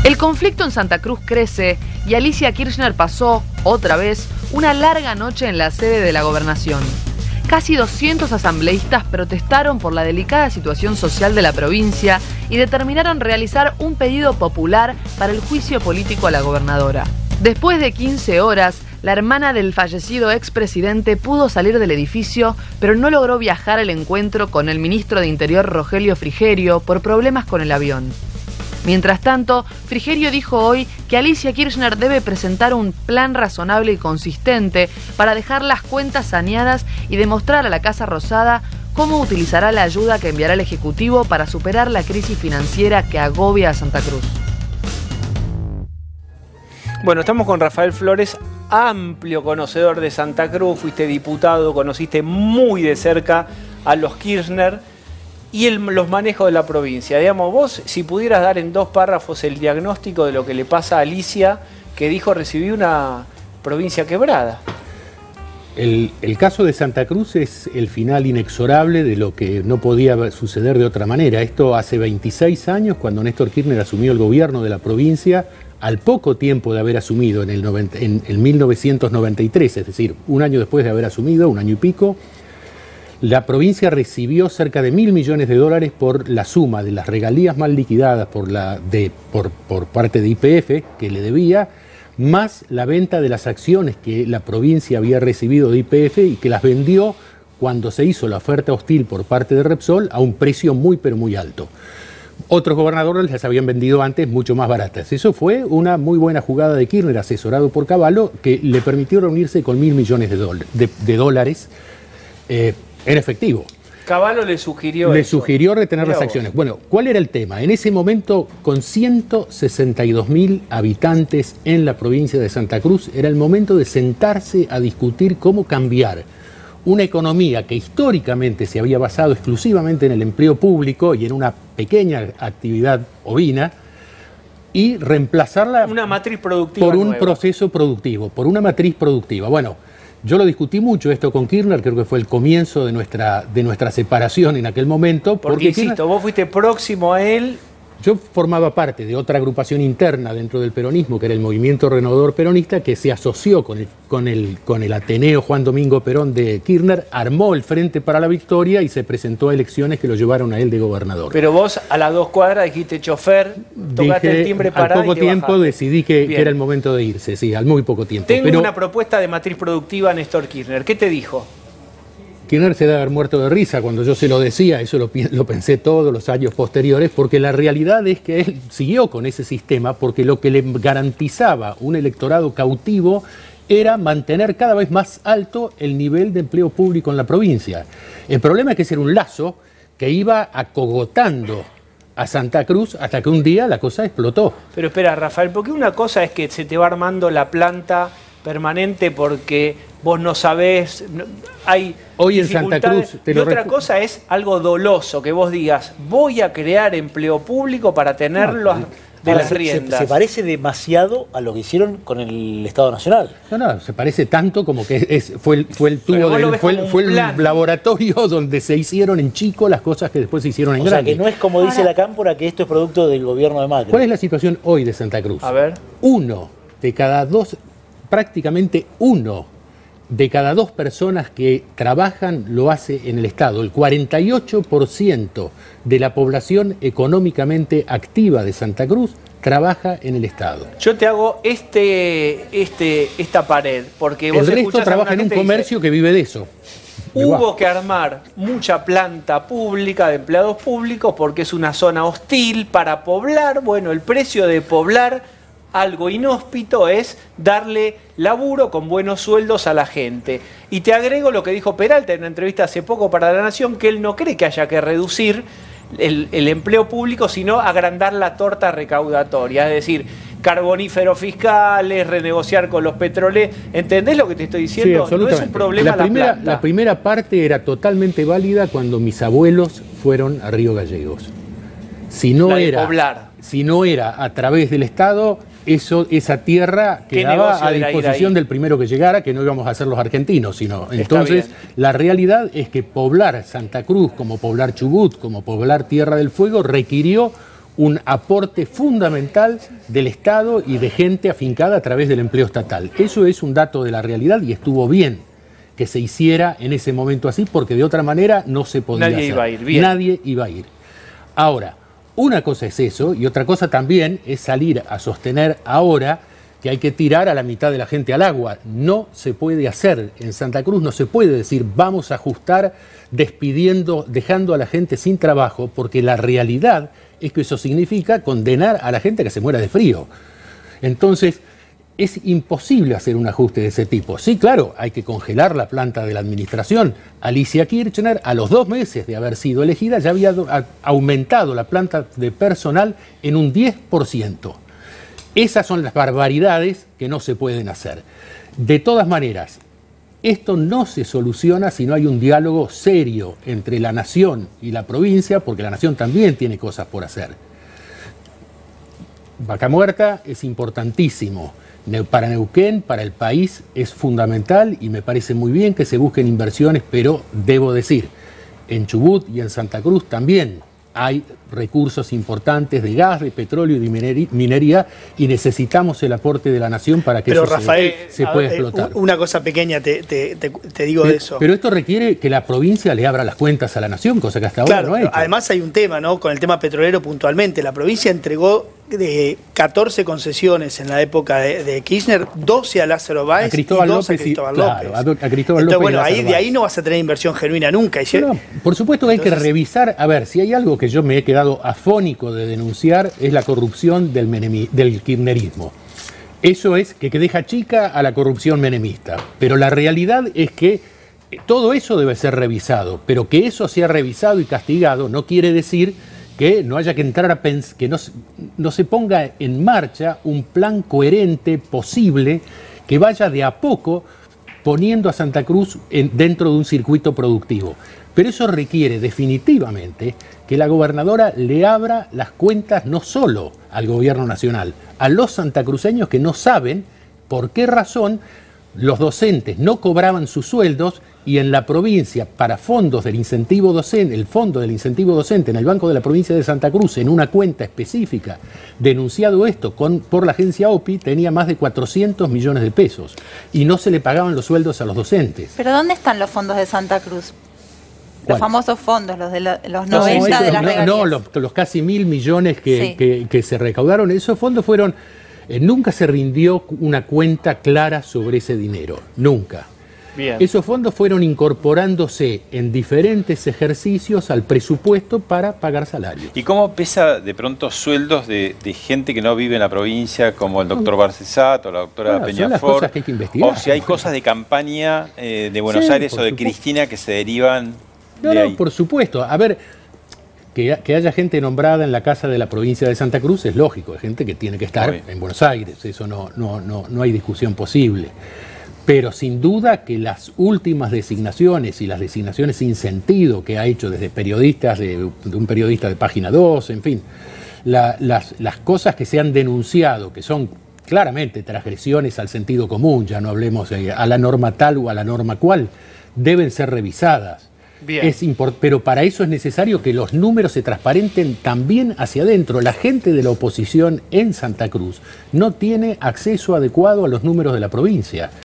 El conflicto en Santa Cruz crece y Alicia Kirchner pasó, otra vez, una larga noche en la sede de la gobernación. Casi 200 asambleístas protestaron por la delicada situación social de la provincia y determinaron realizar un pedido popular para el juicio político a la gobernadora. Después de 15 horas, la hermana del fallecido expresidente pudo salir del edificio, pero no logró viajar al encuentro con el ministro de Interior Rogelio Frigerio por problemas con el avión. Mientras tanto, Frigerio dijo hoy que Alicia Kirchner debe presentar un plan razonable y consistente para dejar las cuentas saneadas y demostrar a la Casa Rosada cómo utilizará la ayuda que enviará el Ejecutivo para superar la crisis financiera que agobia a Santa Cruz. Bueno, estamos con Rafael Flores, amplio conocedor de Santa Cruz, fuiste diputado, conociste muy de cerca a los Kirchner y los manejos de la provincia. Digamos, vos, si pudieras dar en 2 párrafos el diagnóstico de lo que le pasa a Alicia, que dijo recibí una provincia quebrada. El caso de Santa Cruz es el final inexorable de lo que no podía suceder de otra manera. Esto hace 26 años, cuando Néstor Kirchner asumió el gobierno de la provincia, al poco tiempo de haber asumido, en 1993, es decir, un año después de haber asumido, un año y pico, la provincia recibió cerca de $1.000 millones por la suma de las regalías mal liquidadas por parte de YPF, que le debía, más la venta de las acciones que la provincia había recibido de YPF y que las vendió cuando se hizo la oferta hostil por parte de Repsol a un precio muy pero muy alto. Otros gobernadores las habían vendido antes mucho más baratas. Eso fue una muy buena jugada de Kirchner, asesorado por Cavallo, que le permitió reunirse con $1.000 millones de dólares en efectivo. Cavallo le sugirió retener las acciones. Bueno, ¿cuál era el tema? En ese momento, con 162.000 habitantes en la provincia de Santa Cruz, era el momento de sentarse a discutir cómo cambiar una economía que históricamente se había basado exclusivamente en el empleo público y en una pequeña actividad ovina, y reemplazarla una matriz productiva por un nueva. proceso productivo, por una matriz productiva. Bueno, yo lo discutí mucho esto con Kirchner, creo que fue el comienzo de nuestra separación en aquel momento. Porque insisto, Kirchner, vos fuiste próximo a él. yo formaba parte de otra agrupación interna dentro del peronismo, que era el Movimiento Renovador Peronista, que se asoció con el Ateneo Juan Domingo Perón de Kirchner, armó el Frente para la Victoria y se presentó a elecciones que lo llevaron a él de gobernador. Pero vos a las 2 cuadras dijiste chofer, tocaste el timbre parado. Al poco y te tiempo bajaste. decidí que era el momento de irse, sí, al muy poco tiempo. Tengo una propuesta de matriz productiva a Néstor Kirchner. ¿Qué te dijo? Kirchner se debe haber muerto de risa cuando yo se lo decía, eso lo pensé todos los años posteriores, porque la realidad es que él siguió con ese sistema porque lo que le garantizaba un electorado cautivo era mantener cada vez más alto el nivel de empleo público en la provincia. El problema es que ese era un lazo que iba acogotando a Santa Cruz hasta que un día la cosa explotó. Pero espera, Rafael, porque una cosa es que se te va armando la planta permanente porque vos no sabés, hay hoy en Santa Cruz. Y otra cosa es algo doloso, que vos digas, voy a crear empleo público para tenerlo de las riendas. Se parece demasiado a lo que hicieron con el Estado Nacional. No, se parece tanto como que fue el laboratorio donde se hicieron en chico las cosas que después se hicieron en grande. O sea, que no es como dice la cámpora, que esto es producto del gobierno de Macri. ¿Cuál es la situación hoy de Santa Cruz? A ver. Prácticamente uno de cada 2 personas que trabajan lo hace en el Estado. El 48% de la población económicamente activa de Santa Cruz trabaja en el Estado. Yo te hago esta pared, porque vos el resto trabaja en un comercio que vive de eso. Hubo que armar mucha planta pública de empleados públicos porque es una zona hostil para poblar. Bueno, el precio de poblar algo inhóspito es darle laburo con buenos sueldos a la gente. Y te agrego lo que dijo Peralta en una entrevista hace poco para La Nación, que él no cree que haya que reducir el empleo público, sino agrandar la torta recaudatoria. Es decir, carboníferos fiscales, renegociar con los petroleros. ¿Entendés lo que te estoy diciendo? Sí, no es un problema la primera parte era totalmente válida cuando mis abuelos fueron a Río Gallegos. Si no era a través del Estado, esa tierra quedaba a disposición del primero que llegara, que no íbamos a ser los argentinos, sino. Entonces, la realidad es que poblar Santa Cruz, como poblar Chubut, como poblar Tierra del Fuego, requirió un aporte fundamental del Estado y de gente afincada a través del empleo estatal. Eso es un dato de la realidad y estuvo bien que se hiciera en ese momento así, porque de otra manera no se podía hacer. Nadie iba a ir, bien. Nadie iba a ir. Ahora, una cosa es eso y otra cosa también es salir a sostener ahora que hay que tirar a la mitad de la gente al agua. No se puede hacer. En Santa Cruz no se puede decir vamos a ajustar despidiendo, dejando a la gente sin trabajo, porque la realidad es que eso significa condenar a la gente a que se muera de frío. Entonces, es imposible hacer un ajuste de ese tipo. Sí, claro, hay que congelar la planta de la administración. Alicia Kirchner, a los 2 meses de haber sido elegida, ya había aumentado la planta de personal en un 10%. Esas son las barbaridades que no se pueden hacer. De todas maneras, esto no se soluciona si no hay un diálogo serio entre la nación y la provincia, porque la nación también tiene cosas por hacer. Vaca Muerta es importantísimo. Para Neuquén, para el país, es fundamental y me parece muy bien que se busquen inversiones, pero debo decir, en Chubut y en Santa Cruz también hay recursos importantes de gas, de petróleo y de minería y necesitamos el aporte de la nación para que pero eso Rafael, se pueda explotar. Una cosa pequeña te digo de eso. Pero esto requiere que la provincia le abra las cuentas a la nación, cosa que hasta ahora no ha hecho. Además hay un tema, ¿no? Con el tema petrolero puntualmente. La provincia entregó 14 concesiones en la época de Kirchner, 12 a Lázaro Báez y 2 a Cristóbal López. A Cristóbal Entonces, López bueno, de ahí no vas a tener inversión genuina nunca. No, por supuesto que hay que revisar. A ver, si hay algo que yo me he quedado afónico de denunciar es la corrupción del kirchnerismo. Eso es que deja chica a la corrupción menemista. Pero la realidad es que todo eso debe ser revisado. Pero que eso sea revisado y castigado no quiere decir que no haya que entrar a pensar, que no se ponga en marcha un plan coherente, posible, que vaya de a poco poniendo a Santa Cruz dentro de un circuito productivo. Pero eso requiere definitivamente que la gobernadora le abra las cuentas no solo al gobierno nacional, a los santacruceños que no saben por qué razón los docentes no cobraban sus sueldos y en la provincia, para fondos del incentivo docente, el fondo del incentivo docente en el Banco de la Provincia de Santa Cruz, en una cuenta específica, denunciado esto por la agencia OPI, tenía más de 400 millones de pesos y no se le pagaban los sueldos a los docentes. ¿Pero dónde están los fondos de Santa Cruz? Los famosos fondos, los de los 90 de las regalías. No, los casi 1.000 millones que se recaudaron, esos fondos fueron... nunca se rindió una cuenta clara sobre ese dinero, nunca. Bien. Esos fondos fueron incorporándose en diferentes ejercicios al presupuesto para pagar salarios. ¿Y cómo pesa de pronto sueldos de gente que no vive en la provincia, como el doctor Barcesat o la doctora Peñafort? Son las cosas que hay que investigar. O si hay cosas de campaña de Buenos Aires o de Cristina que se derivan de ahí. No, por supuesto. A ver, que haya gente nombrada en la Casa de la Provincia de Santa Cruz es lógico, es gente que tiene que estar en Buenos Aires, eso no hay discusión posible. Pero sin duda que las últimas designaciones y las designaciones sin sentido que ha hecho desde periodistas, de un periodista de Página 2, en fin, las cosas que se han denunciado, que son claramente transgresiones al sentido común, ya no hablemos a la norma tal o a la norma cual, deben ser revisadas. Bien. Pero para eso es necesario que los números se transparenten también hacia adentro. La gente de la oposición en Santa Cruz no tiene acceso adecuado a los números de la provincia.